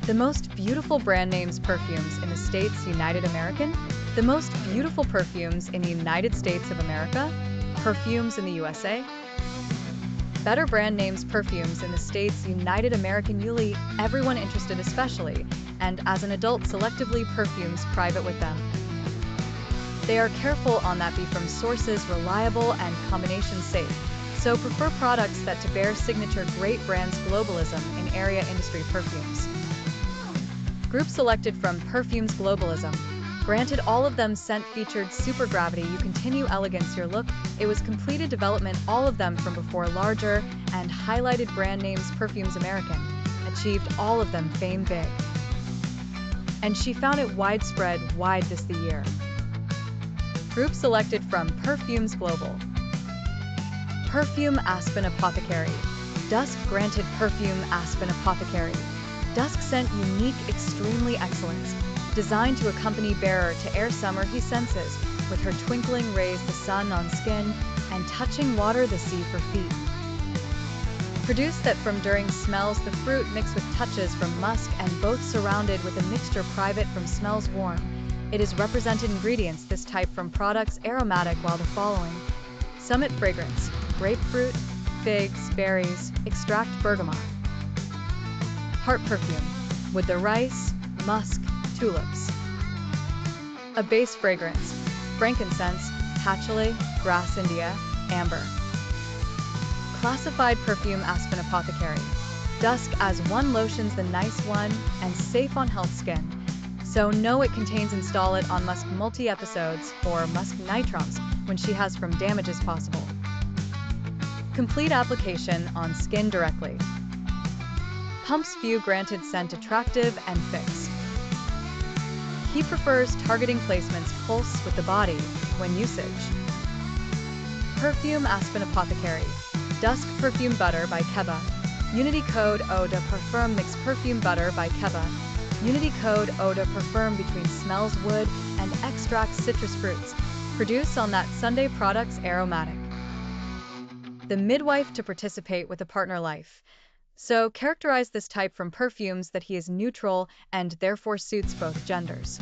The most beautiful brand names perfumes in the States United American. The most beautiful perfumes in the United States of America. Perfumes in the USA. Better brand names perfumes in the States United American Yuli, everyone interested especially, and as an adult selectively perfumes private with them. They are careful on that be from sources reliable and combination safe, so prefer products that to bear signature great brands globalism in area industry perfumes. Group selected from Perfumes Globalism. Granted all of them scent featured super gravity you continue elegance your look, it was completed development all of them from before larger and highlighted brand names Perfumes American, achieved all of them fame big. And she found it widespread wide this the year. Group selected from Perfumes Global. Perfume Aspen Apothecary. Dusk granted Perfume Aspen Apothecary. Dusk scent unique extremely excellence. Designed to accompany bearer to air summer he senses, with her twinkling rays the sun on skin, and touching water the sea for feet. Produced that from during smells the fruit mixed with touches from musk and both surrounded with a mixture private from smells warm. It is represented ingredients this type from products aromatic while the following. Summit fragrance, grapefruit, figs, berries, extract bergamot. Heart perfume, with the rice, musk, tulips. A base fragrance, frankincense, patchouli, grass India, amber. Classified perfume Aspen Apothecary. Dusk as one lotions the nice one and safe on health skin. So no it contains install it on musk multi-episodes or musk nitrums when she has from damages possible. Complete application on skin directly. Pumps few granted scent attractive and fixed. He prefers targeting placements pulse with the body when usage. Perfume Aspen Apothecary. Dusk Perfume Butter by Keba. Unity code Eau de Parfum Mix Perfume Butter by Keba. Unity code Eau de Parfum between smells wood and extracts citrus fruits. Produce on that Sunday products aromatic. The midwife to participate with a partner life. So characterize this type from perfumes that he is neutral and therefore suits both genders.